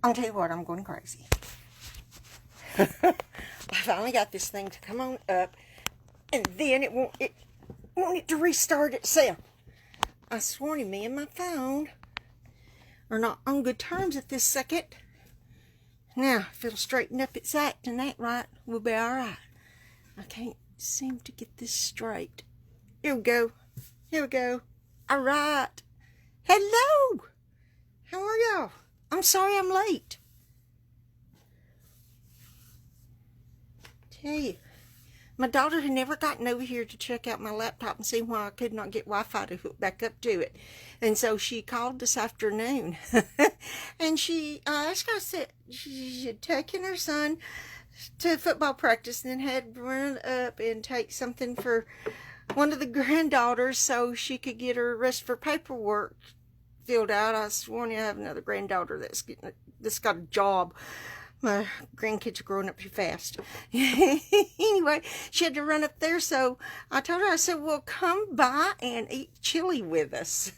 I'll tell you what, I'm going crazy. I finally got this thing to come on up, and then it won't to restart itself. I sworn me and my phone are not on good terms at this second. Now, if it'll straighten up its act and that right, we'll be alright. I can't seem to get this straight. Here we go. Here we go. Alright. Hello! How are y'all? I'm sorry I'm late. Tell you, my daughter had never gotten over here to check out my laptop and see why I could not get Wi-Fi to hook back up to it. And so she called this afternoon. And she asked her, said she had taken her son to football practice and then had to run up and take something for one of the granddaughters so she could get her rest of her paperwork filled out. I sworn I have another granddaughter that's got a job. My grandkids are growing up too fast. Anyway, she had to run up there, so I told her, I said, well, come by and eat chili with us.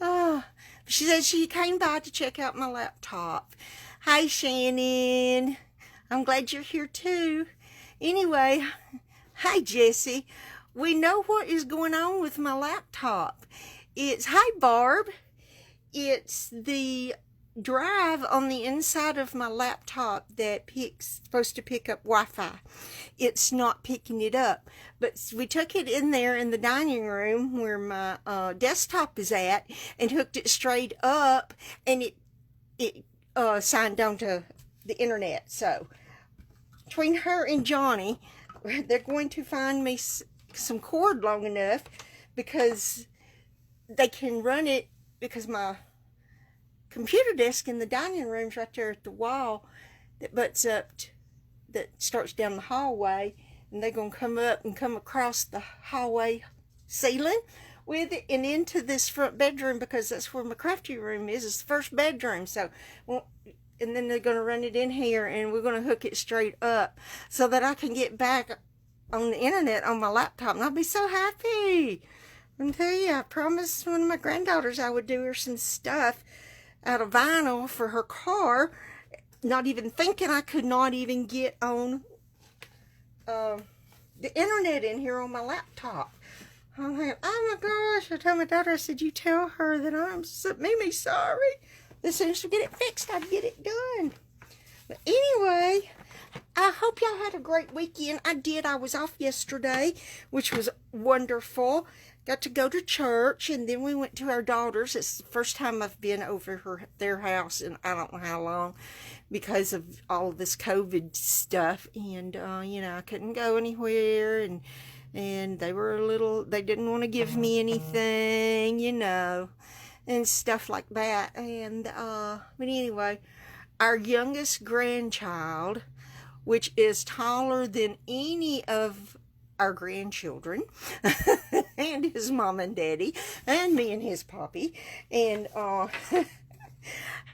Oh, she said she came by to check out my laptop. Hi, Shannon. I'm glad you're here, too. Anyway, hi, Jessie. We know what is going on with my laptop. Hi, Barb. It's the drive on the inside of my laptop that supposed to pick up Wi-Fi. It's not picking it up, but we took it in there in the dining room where my desktop is at and hooked it straight up, and it signed on to the internet. So between her and Johnny, they're going to find me some cord long enough because they can run it, because my computer desk in the dining room's right there at the wall that butts up that starts down the hallway, and they're going to come up and come across the hallway ceiling with it and into this front bedroom, because that's where my crafty room is. It's the first bedroom. So, well, and then they're going to run it in here, and we're going to hook it straight up so that I can get back on the internet on my laptop, and I'll be so happy. I tell you, I promised one of my granddaughters I would do her some stuff out of vinyl for her car, not even thinking I could not even get on the internet in here on my laptop. I'm like, oh my gosh. I told my daughter, I said, you tell her that I'm Mimi sorry. As soon as we get it fixed, I'd get it done. But anyway, I hope y'all had a great weekend. I did. I was off yesterday, which was wonderful. Got to go to church, and then we went to our daughter's. It's the first time I've been over their house in I don't know how long, because of all of this COVID stuff. And you know, I couldn't go anywhere, and they didn't want to give me anything, you know, and stuff like that. And but anyway, our youngest grandchild, which is taller than any of our grandchildren, and his mom and daddy, and me and his poppy, and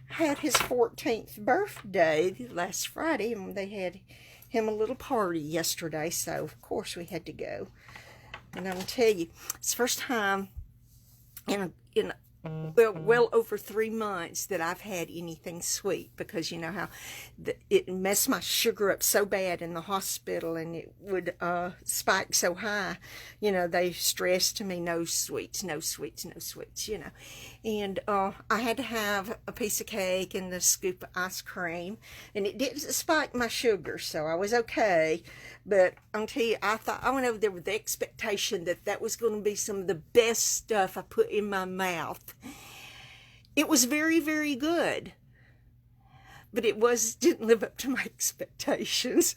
had his 14th birthday last Friday, and they had him a little party yesterday, so of course we had to go. And I'm gonna tell you, it's the first time in well over 3 months that I've had anything sweet, because you know how it messed my sugar up so bad in the hospital, and it would spike so high. You know, they stressed to me, no sweets, no sweets, no sweets, you know. And I had to have a piece of cake and a scoop of ice cream, and it didn't spike my sugar, so I was okay. But I'll tell you, I went over there with the expectation that that was going to be some of the best stuff I put in my mouth. It was very, very good, but didn't live up to my expectations.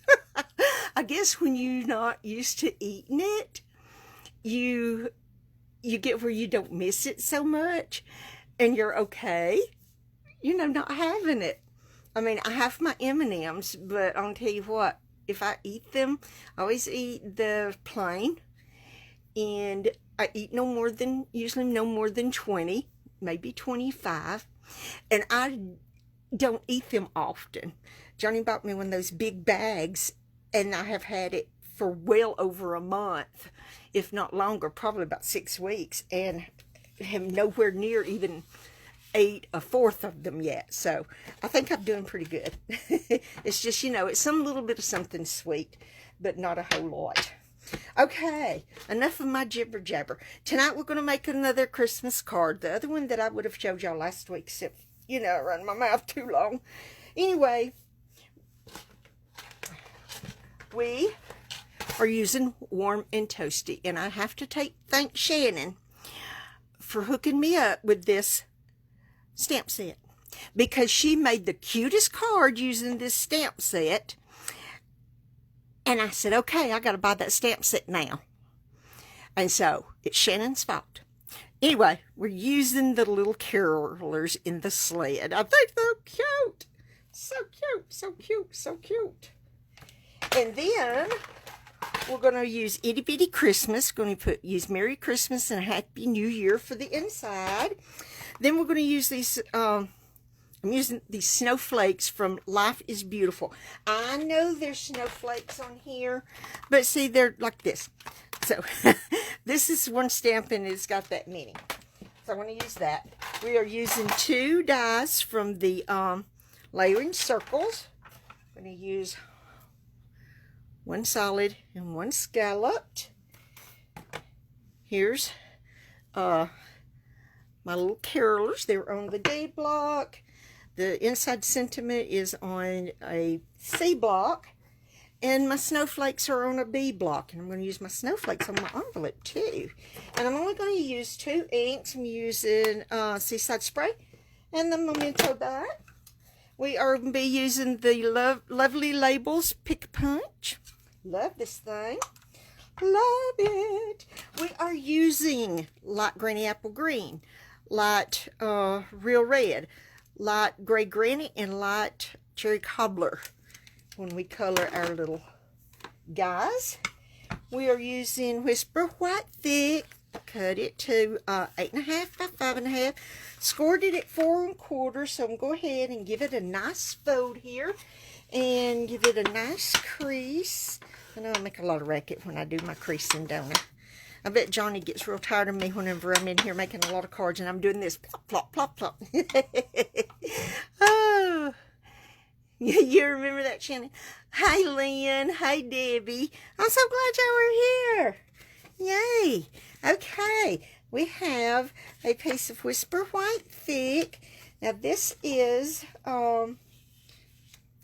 I guess when you're not used to eating it, you get where you don't miss it so much, and you're okay, you know, not having it. I mean, I have my M&Ms, but I'll tell you what, if I eat them, I always eat the plain, and I eat usually no more than 20, maybe 25, and I don't eat them often. Johnny bought me one of those big bags, and I have had it for well over a month, if not longer, probably about 6 weeks, and am nowhere near even ate a fourth of them yet, so I think I'm doing pretty good. It's just, you know, it's some little bit of something sweet, but not a whole lot. Okay, enough of my jibber jabber. Tonight we're going to make another Christmas card. The other one that I would have showed y'all last week, except, you know, I run my mouth too long. Anyway, we are using Warm and Toasty, and I have to thank Shannon for hooking me up with this stamp set, because she made the cutest card using this stamp set, and I said, okay, I got to buy that stamp set now. And so it's Shannon's fault. Anyway, we're using the little carolers in the sled. I think they're cute. So cute, so cute, so cute. And then we're going to use Itty Bitty Christmas. Going to use Merry Christmas and Happy New Year for the inside. Then we're going to use these, I'm using these snowflakes from Life is Beautiful. I know there's snowflakes on here, but see, they're like this. So this is one stamp and it's got that many. So I'm going to use that. We are using 2 dies from the Layering Circles. I'm going to use one solid and one scalloped. Here's my little carolers. They're on the D block. The inside sentiment is on a C block. And my snowflakes are on a B block. And I'm going to use my snowflakes on my envelope too. And I'm only going to use 2 inks. I'm using Seaside Spray and the Memento die. We are going to be using the Lovely Labels Pick Punch. Love this thing. Love it. We are using light Granny Apple Green, light Real Red, light Gray Granny, and light Cherry Cobbler when we color our little guys. We are using Whisper White Thick. Cut it to 8.5 by 5.5. Scored it at 4 1/4. So I'm going to go ahead and give it a nice fold here. And give it a nice crease. I know I make a lot of racket when I do my creasing, don't I? I bet Johnny gets real tired of me whenever I'm in here making a lot of cards and I'm doing this plop, plop, plop, plop. Oh, you remember that, Shannon? Hi, Lynn. Hi, Debbie. I'm so glad y'all were here. Yay. Okay, we have a piece of Whisper White Thick. Now, this is,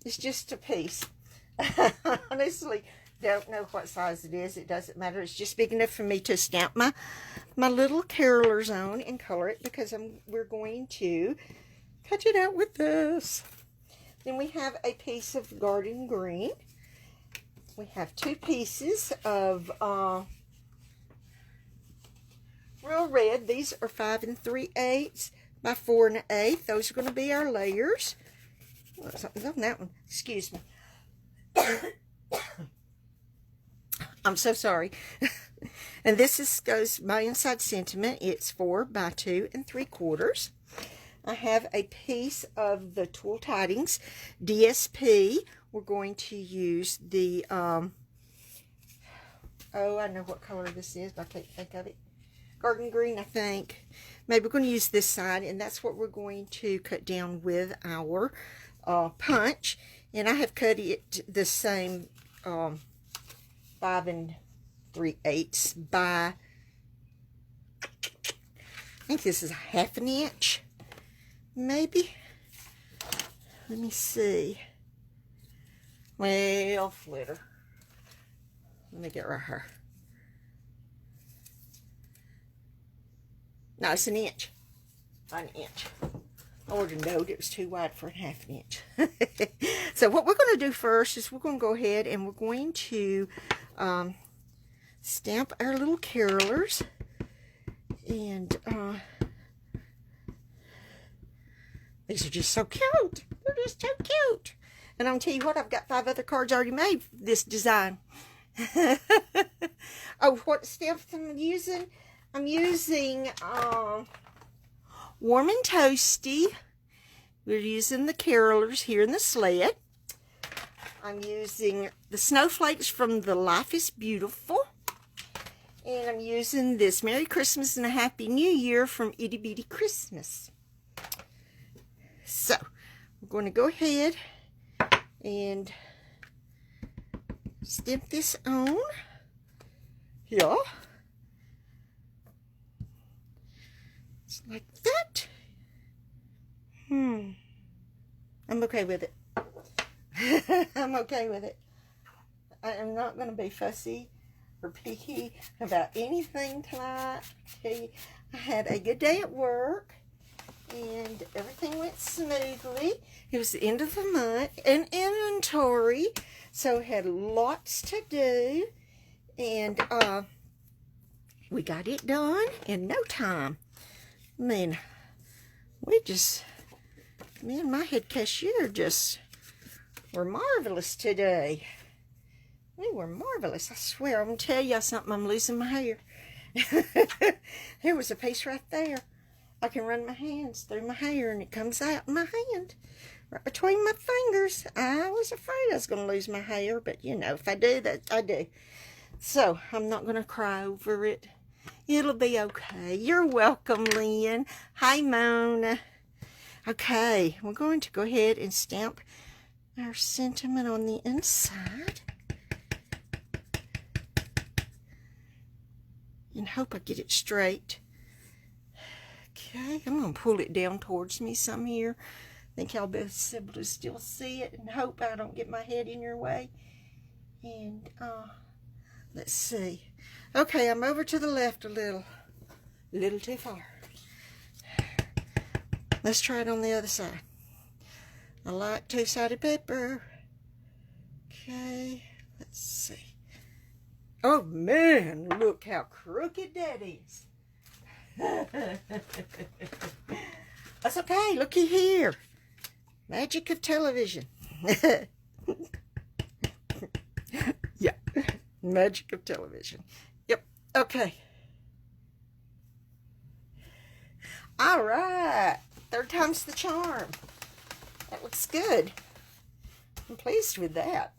it's just a piece. Honestly, don't know what size it is. It doesn't matter. It's just big enough for me to stamp my little carolers on and color it, because we're going to cut it out with this. Then we have a piece of Garden Green. We have 2 pieces of Real Red. These are 5 3/8 by 4 1/8. Those are going to be our layers. Oh, something's on that one. Excuse me. I'm so sorry. And this goes my inside sentiment. It's 4 by 2 3/4. I have a piece of the Twill Tidings DSP. We're going to use the oh, I know what color this is, but I can't think of it. Garden Green, I think. Maybe we're going to use this side, and that's what we're going to cut down with our punch. And I have cut it the same 5 3/8 by, I think this is 1/2 inch, maybe. Let me see. Well, flitter. Let me get right here. No, it's 1 inch. 1 inch. I would have known it was too wide for 1/2 inch. So what we're going to do first is we're going to go ahead and we're going to stamp our little carolers. And these are just so cute. They're just so cute. And I'm going to tell you what, I've got 5 other cards already made for this design. Oh, what stamps I'm using? I'm using Warm and Toasty. We're using the carolers here in the sled. I'm using the snowflakes from the Life is Beautiful. And I'm using this Merry Christmas and a Happy New Year from Itty Bitty Christmas. So we're going to go ahead and stamp this on. Yeah. Just like that. I'm okay with it. I'm okay with it. I am not going to be fussy or picky about anything tonight. I had a good day at work and everything went smoothly. It was the end of the month and inventory, so had lots to do, and we got it done in no time. I mean, me and my head cashier just were marvelous today. We were marvelous. I swear, I'm going to tell y'all something. I'm losing my hair. There was a piece right there. I can run my hands through my hair and it comes out in my hand. Right between my fingers. I was afraid I was going to lose my hair. But, you know, if I do, that I do. So, I'm not going to cry over it. It'll be okay. You're welcome, Lynn. Hi, Mona. Okay, we're going to go ahead and stamp our sentiment on the inside. And hope I get it straight. Okay, I'm going to pull it down towards me some here. I think I'll be able to still see it and hope I don't get my head in your way. And let's see. Okay, I'm over to the left a little too far. Let's try it on the other side. I like two-sided paper. Okay, let's see. Oh man, look how crooked that is. That's okay, looky here. Magic of television. Yeah, magic of television. Yep, okay. All right, third time's the charm. That looks good. I'm pleased with that.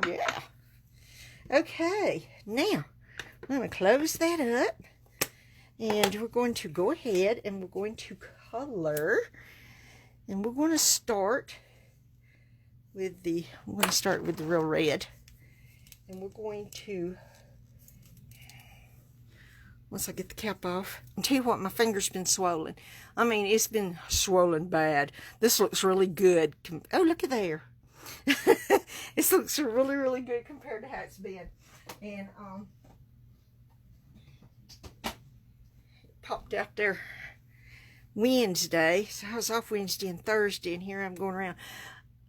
Yeah. Okay, now I'm going to close that up. And we're going to go ahead and we're going to color. And we're going to start with the real red. And we're going to, once I get the cap off, I'll tell you what, my finger's been swollen. I mean, it's been swollen bad. This looks really good. Oh, look at there. This looks really, really good compared to how it's been. And, popped out there Wednesday, so I was off Wednesday and Thursday, and here I'm going around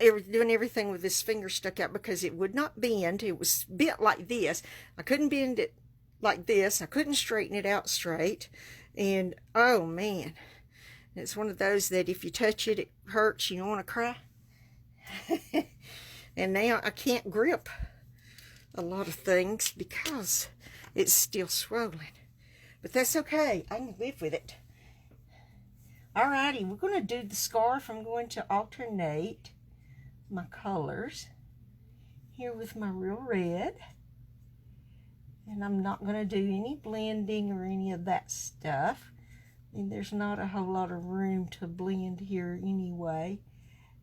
doing everything with this finger stuck out because it would not bend. It was bent like this. I couldn't bend it like this. I couldn't straighten it out straight, and oh man, it's one of those that if you touch it, it hurts. You don't want to cry. And now I can't grip a lot of things because it's still swollen. But that's okay. I can live with it. Alrighty, we're going to do the scarf. I'm going to alternate my colors here with my real red. And I'm not going to do any blending or any of that stuff. And there's not a whole lot of room to blend here anyway.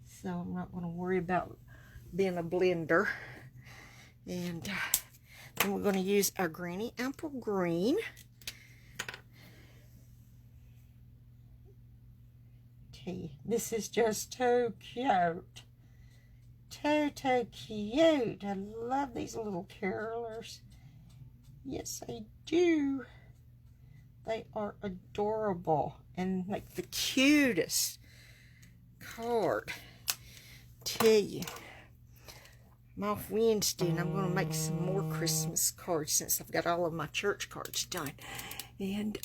So I'm not going to worry about being a blender. And then we're going to use our Granny Apple Green. This is just too cute. Too cute. I love these little carolers. Yes, I do. They are adorable and like the cutest card. Tell you, I'm off Wednesday and I'm going to make some more Christmas cards since I've got all of my church cards done. And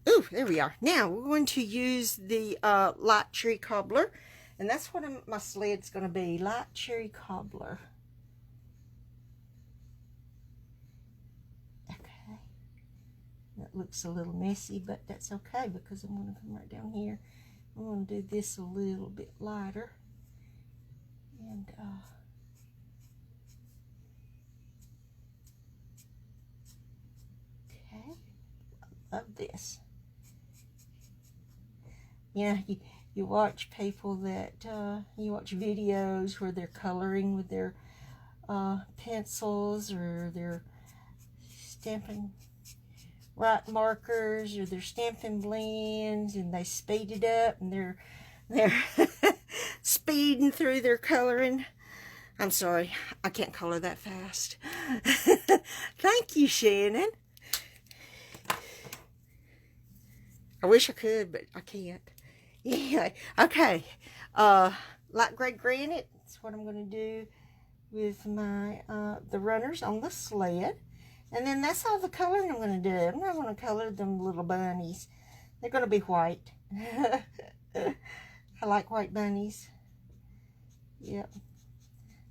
ooh, there we are. Now we're going to use the light cherry cobbler, and that's what my sled's going to be. Light cherry cobbler. Okay, that looks a little messy, but that's okay because I'm going to come right down here. I'm going to do this a little bit lighter, and okay, I love this. You know, you watch people that, you watch videos where they're coloring with their pencils, or they're stamping white markers, or they're stamping blends, and they speed it up, and they're speeding through their coloring. I'm sorry, I can't color that fast. Thank you, Shannon. I wish I could, but I can't. Yeah, okay. Light gray granite, that's what I'm going to do with my the runners on the sled. And then that's all the coloring I'm going to do. I'm not going to color them little bunnies. They're going to be white. I like white bunnies. Yep.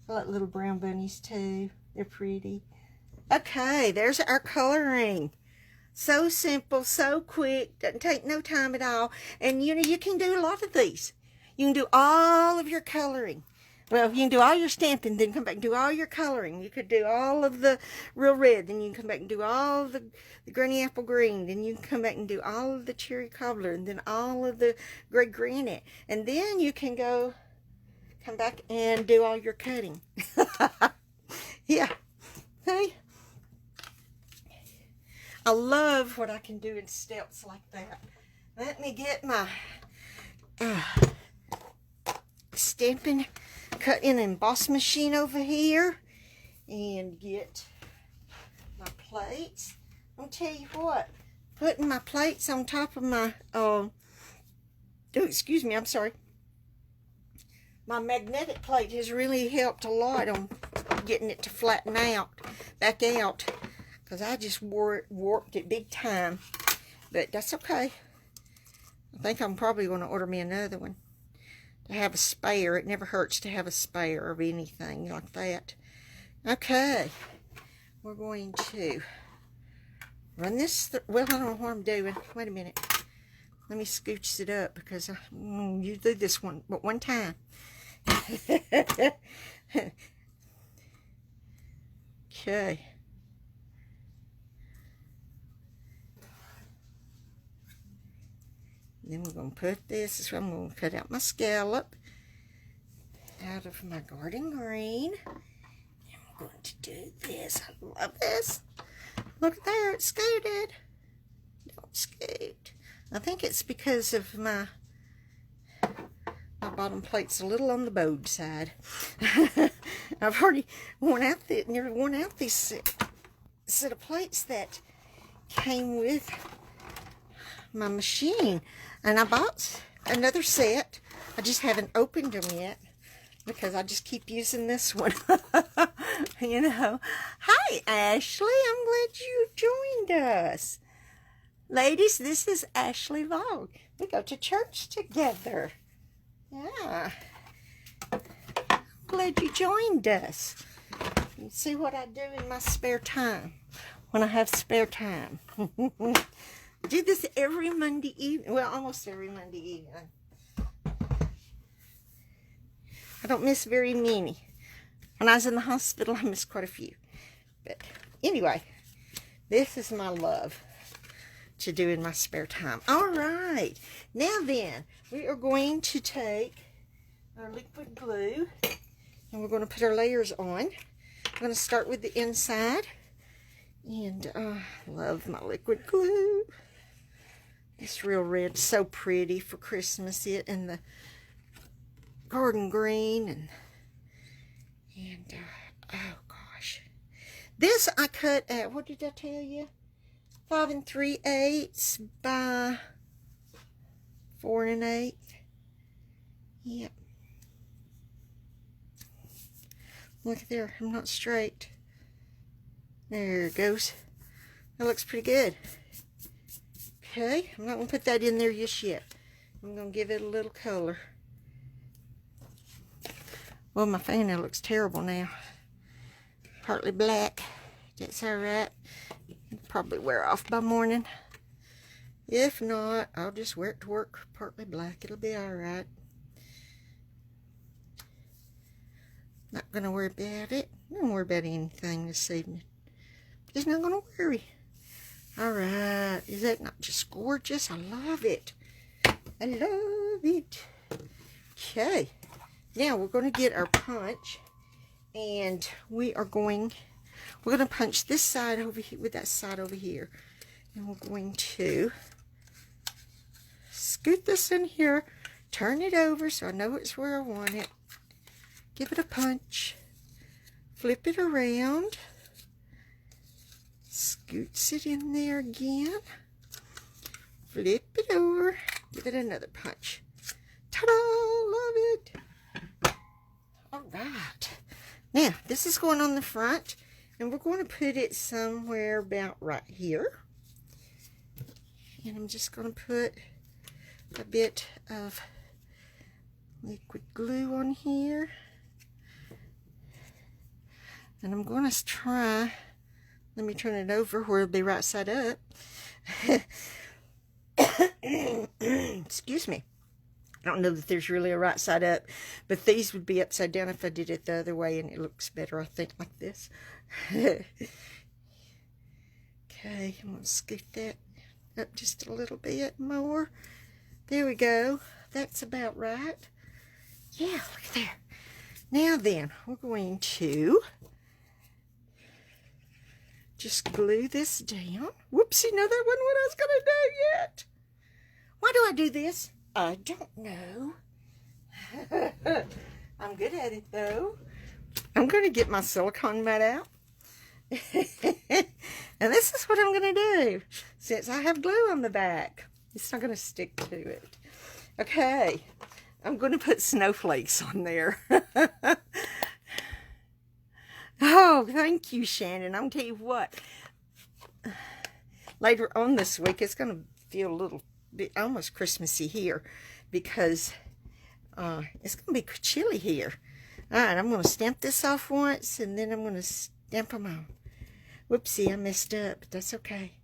I like little brown bunnies too. They're pretty. Okay, there's our coloring. So simple, so quick, doesn't take no time at all. And you know, you can do a lot of these. You can do all of your coloring. Well, you can do all your stamping, then come back and do all your coloring. You could do all of the real red, then you can come back and do all of the granny apple green, then you can come back and do all of the cherry cobbler, and then all of the gray granite. And then you can come back and do all your cutting. Yeah. Hey. I love what I can do in steps like that. Let me get my stamping, cut in emboss machine over here, and get my plates. I'll tell you what, putting my plates on top of my, excuse me, I'm sorry. My magnetic plate has really helped a lot on getting it to flatten out, back out. Because I just warped it big time. But that's okay. I think I'm probably going to order me another one. To have a spare. It never hurts to have a spare of anything like that. Okay. We're going to run this. Well, I don't know what I'm doing. Wait a minute. Let me scooch it up because you do this one, but one time. Okay. Then we're going to put this, I'm going to cut out my scallop out of my garden green. And we're going to do this. I love this. Look there, it's scooted. Don't scoot. I think it's because of my bottom plate's a little on the bowed side. I've already nearly worn out this set of plates that came with my machine. And I bought another set. I just haven't opened them yet because I just keep using this one. You know. Hi, Ashley. I'm glad you joined us. Ladies, this is Ashley Vaughn. We go to church together. Yeah. I'm glad you joined us. You see what I do in my spare time when I have spare time. Do this every Monday evening. Well, almost every Monday evening. I don't miss very many. When I was in the hospital, I missed quite a few. But anyway, this is my love to do in my spare time. All right. Now then, we are going to take our liquid glue and we're going to put our layers on. I'm going to start with the inside. And I love my liquid glue. It's real red, so pretty for Christmas. It and the garden green and oh gosh, this I cut at, what did I tell you? 5 3/8 by 4 1/8. Yep. Look there, I'm not straight. There it goes. That looks pretty good. Okay, I'm not going to put that in there just yet. I'm going to give it a little color. Well, my fingernail looks terrible now. Partly black. That's alright. It'll probably wear off by morning. If not, I'll just wear it to work partly black. It'll be alright. Not going to worry about it. I'm not going to worry about anything this evening. Just not going to worry. Alright, is that not just gorgeous? I love it. I love it. Okay. Now we're going to get our punch. And we're going to punch this side over here with that side over here. And we're going to scoot this in here, turn it over so I know it's where I want it. Give it a punch. Flip it around. Scoots it in there again. Flip it over. Give it another punch. Ta-da! Love it. All right. Now, this is going on the front, and we're going to put it somewhere about right here. And I'm just going to put a bit of liquid glue on here. And I'm going to try, let me turn it over where it'll be right side up. Excuse me. I don't know that there's really a right side up, but these would be upside down if I did it the other way, and it looks better, I think, like this. Okay, I'm going to scoot that up just a little bit more. There we go. That's about right. Yeah, look at there. Now then, we're going to just glue this down. Whoopsie, no, that wasn't what I was going to do yet. Why do I do this? I don't know. I'm good at it, though. I'm going to get my silicone mat out. And this is what I'm going to do. Since I have glue on the back, it's not going to stick to it. Okay. I'm going to put snowflakes on there. Oh, thank you, Shannon. I'm going to tell you what. Later on this week, it's going to feel a little bit almost Christmassy here because it's going to be chilly here. All right, I'm going to stamp this off once, and then I'm going to stamp them on. Whoopsie, I messed up, but that's okay.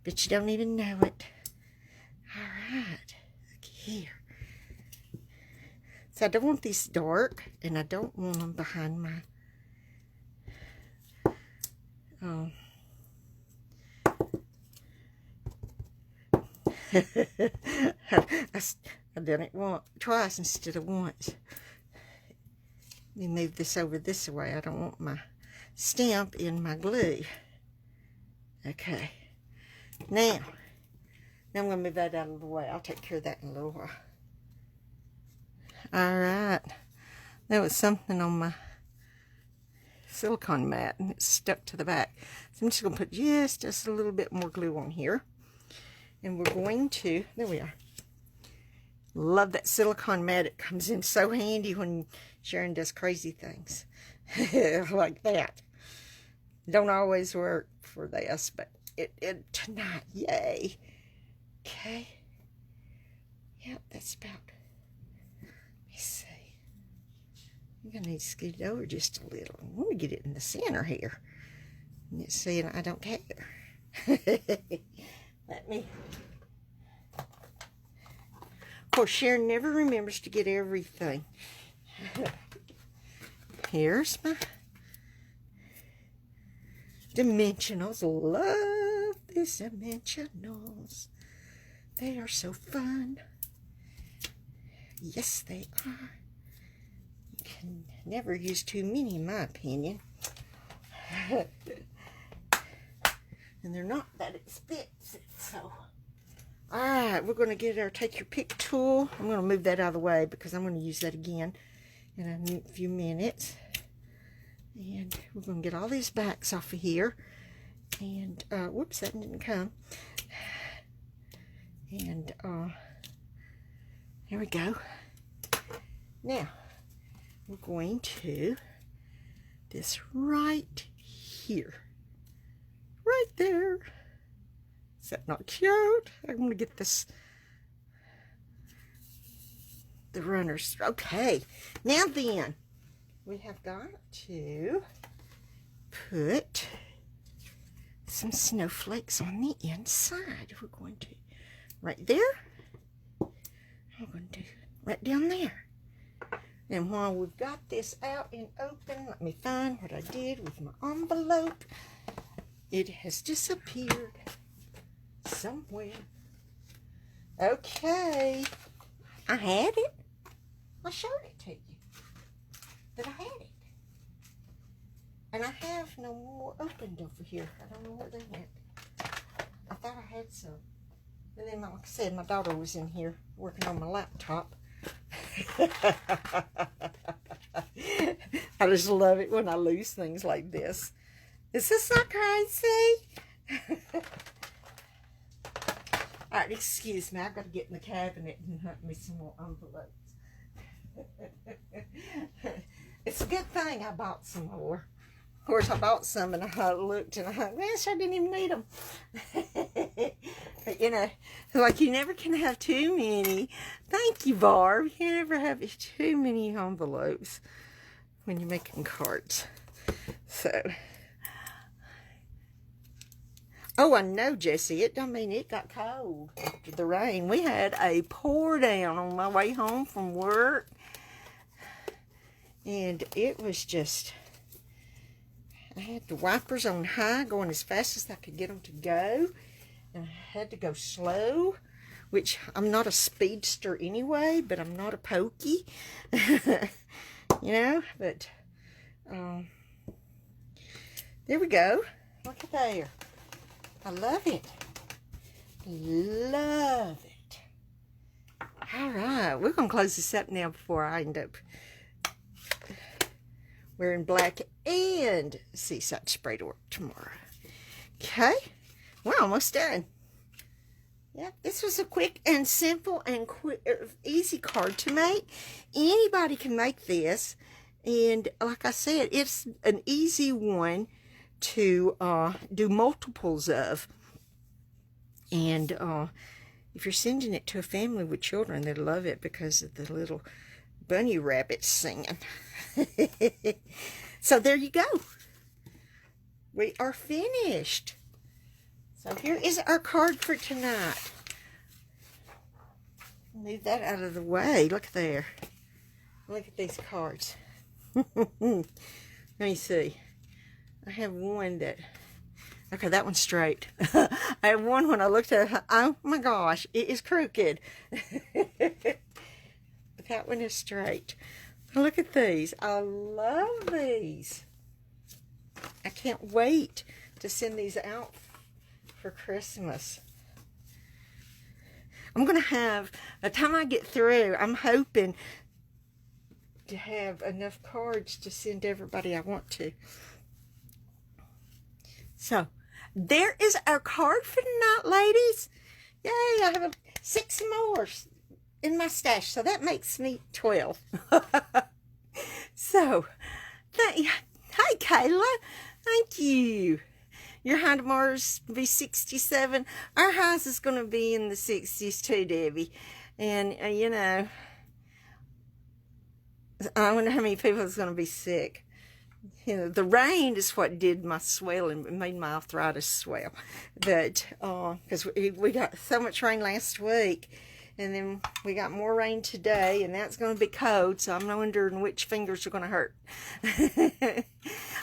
But you don't even know it. All right, look here. So I don't want these dark, and I don't want them behind my I've done it twice instead of once. Let me move this over this way. I don't want my stamp in my glue. Okay. Now I'm going to move that out of the way. I'll take care of that in a little while. Alright. There was something on my silicone mat and it's stuck to the back. So I'm just going to put just a little bit more glue on here. And we're going to, there we are. Love that silicone mat. It comes in so handy when Sharon does crazy things. Like that. Don't always work for this, but it tonight, yay. Okay. Yep, that's about, let me see. I'm going to need to scoot it over just a little. I want to get it in the center here. And see, I don't care. Let me. Of course, Sharon never remembers to get everything. Here's my dimensionals. Love these dimensionals. They are so fun. Yes, they are. You can never use too many, in my opinion. And they're not that expensive, so. Alright, we're going to get our take your pick tool. I'm going to move that out of the way because I'm going to use that again in a few minutes. And we're going to get all these backs off of here. And, whoops, that didn't come. And, there we go. Now, we're going to this right here. Right there. Is that not cute? I'm going to get this, the runners. Okay. Now then, we have got to put some snowflakes on the inside. We're going to, right there. I'm going to do right down there. And while we've got this out and open, let me find what I did with my envelope. It has disappeared somewhere. Okay. I had it. I showed it to you. That I had it. And I have no more opened over here. I don't know where they went. I thought I had some. And then, like I said, my daughter was in here working on my laptop. I just love it when I lose things like this. Is this not crazy? Alright, excuse me. I've got to get in the cabinet and hunt me some more envelopes. It's a good thing I bought some more. Of course, I bought some and I looked and I thought, gosh, I didn't even need them. But, you know, like you never can have too many. Thank you, Barb. You never have too many envelopes when you're making cards. So, oh, I know, Jessie. It don't mean it got cold after the rain. We had a pour down on my way home from work. And it was just, I had the wipers on high, going as fast as I could get them to go. And I had to go slow, which I'm not a speedster anyway, but I'm not a pokey. You know, but there we go. Look at there. I love it. Love it. All right, we're going to close this up now before I end up wearing black and seaside spray to work tomorrow. Okay, we're almost done. Yeah, this was a quick and simple and easy card to make. Anybody can make this, and like I said, it's an easy one to do multiples of. And if you're sending it to a family with children, they'll love it because of the little bunny rabbits singing. So there you go. We are finished. So here is our card for tonight. Move that out of the way. Look there. Look at these cards. Let me see. I have one that, okay, that one's straight. I have one when I looked at it, oh my gosh, it is crooked. But that one is straight. Look at these. I love these. I can't wait to send these out for Christmas. I'm going to have, by the time I get through, I'm hoping to have enough cards to send to everybody I want to. So, there is our card for tonight, ladies. Yay, I have 6 more in my stash, so that makes me 12. So, hi Kayla, thank you. Your high tomorrow's be 67. Our highs is going to be in the 60s too, Debbie. And, you know, I wonder how many people is going to be sick. You know, the rain is what did my swelling, made my arthritis swell. But, because we got so much rain last week. And then we got more rain today, and that's going to be cold, so I'm wondering which fingers are going to hurt.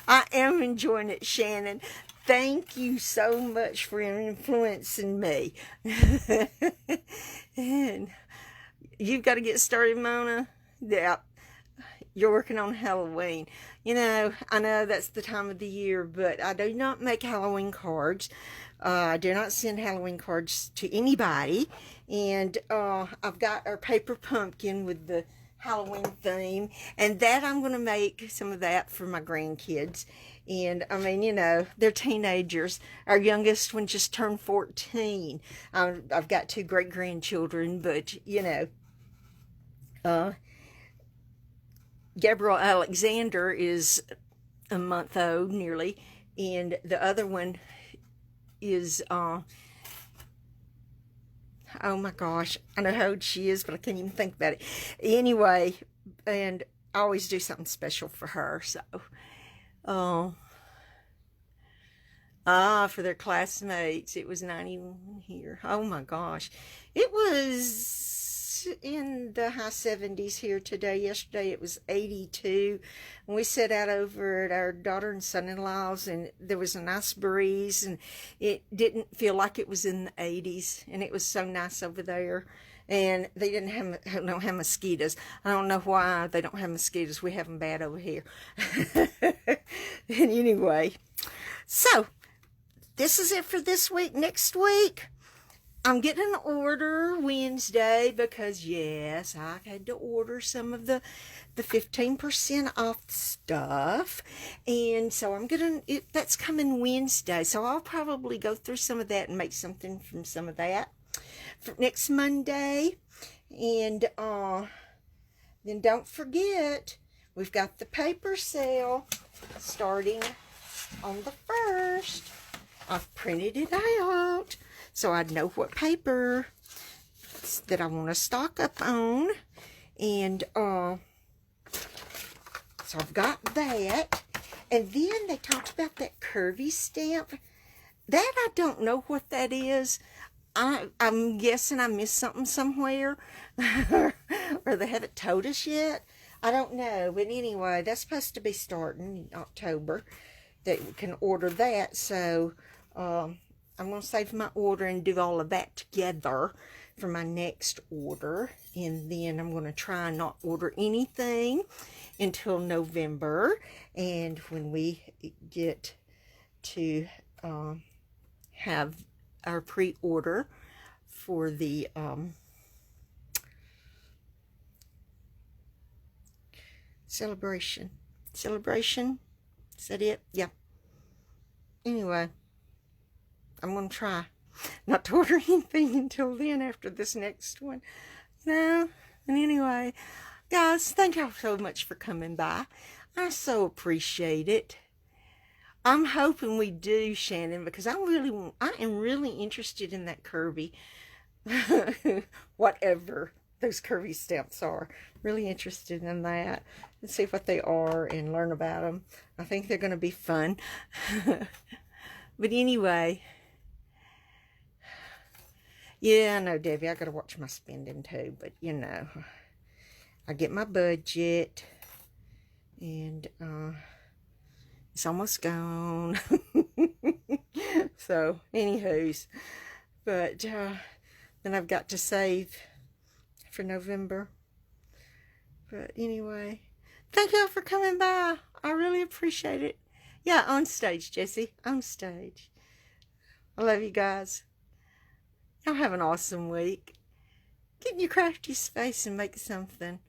I am enjoying it, Shannon. Thank you so much for influencing me. And you've got to get started, Mona. Yeah, you're working on Halloween. You know, I know that's the time of the year, but I do not make Halloween cards. I do not send Halloween cards to anybody. And I've got our paper pumpkin with the Halloween theme. And that I'm going to make some of that for my grandkids. And, I mean, you know, they're teenagers. Our youngest one just turned 14. I've got 2 great-grandchildren, but, you know, Gabriel Alexander is a month old, nearly. And the other one is, oh my gosh, I know how old she is, but I can't even think about it. Anyway, and I always do something special for her, so, for their classmates, it was 91 here. Oh my gosh, it was in the high 70s here today. Yesterday it was 82, and we sat out over at our daughter and son-in-law's, and there was a nice breeze, and it didn't feel like it was in the 80s, and it was so nice over there. And they don't have mosquitoes. I don't know why they don't have mosquitoes. We have them bad over here. And anyway, so this is it for this week. Next week, I'm getting an order Wednesday because, yes, I had to order some of the 15% off stuff. And so that's coming Wednesday. So I'll probably go through some of that and make something from some of that for next Monday. And then don't forget, we've got the paper sale starting on the 1st. I've printed it out so I know what paper that I want to stock up on. And so I've got that. And then they talked about that curvy stamp. That I don't know what that is. I'm guessing I missed something somewhere. Or they haven't told us yet. I don't know. But anyway, that's supposed to be starting in October. That we can order that. So I'm going to save my order and do all of that together for my next order. And then I'm going to try and not order anything until November. And when we get to have our pre-order for the celebration. Is that it? Yeah. Anyway, I'm going to try not to order anything until then after this next one. And anyway, guys, thank y'all so much for coming by. I so appreciate it. I'm hoping we do, Shannon, because I am really interested in that curvy, whatever those curvy stamps are. Really interested in that. Let's see what they are and learn about them. I think they're going to be fun. But anyway, yeah, I know, Debbie, I got to watch my spending too. But, you know, I get my budget and it's almost gone. So, anywho's. But then I've got to save for November. But anyway, thank y'all for coming by. I really appreciate it. Yeah, on stage, Jessie. On stage. I love you guys. Y'all have an awesome week. Get in your crafty space and make something.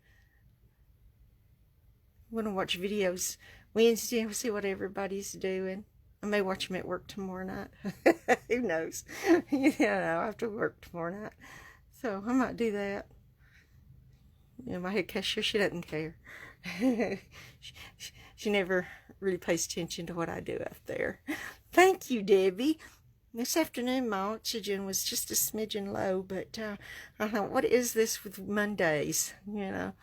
I'm going to watch videos Wednesday and see what everybody's doing. I may watch them at work tomorrow night. Who knows? You know, I have to work tomorrow night. So I might do that. You know, my head cashier, she doesn't care. she never really pays attention to what I do up there. Thank you, Debbie. This afternoon, my oxygen was just a smidgen low, but I thought, what is this with Mondays, you know?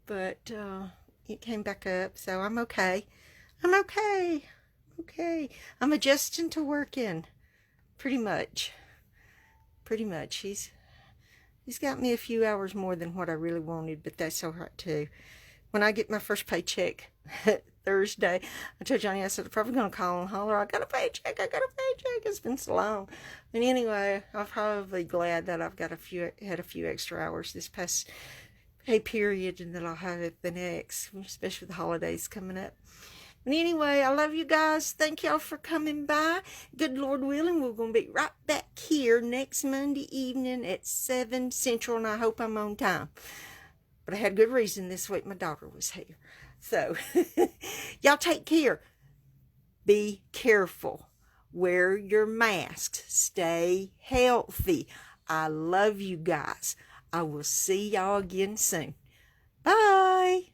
But it came back up, so I'm okay. I'm okay. Okay. I'm adjusting to working, pretty much. Pretty much. He's got me a few hours more than what I really wanted, but that's all right, too. When I get my first paycheck Thursday, I told Johnny, I said, I'm probably going to call and holler, I got a paycheck. It's been so long. And anyway, I'm probably glad that I've got had a few extra hours this past pay period and that I'll have it the next, especially with the holidays coming up. And anyway, I love you guys. Thank y'all for coming by. Good Lord willing, we're going to be right back here next Monday evening at 7 Central, and I hope I'm on time. But I had good reason this week. My daughter was here. So, y'all take care. Be careful. Wear your masks. Stay healthy. I love you guys. I will see y'all again soon. Bye.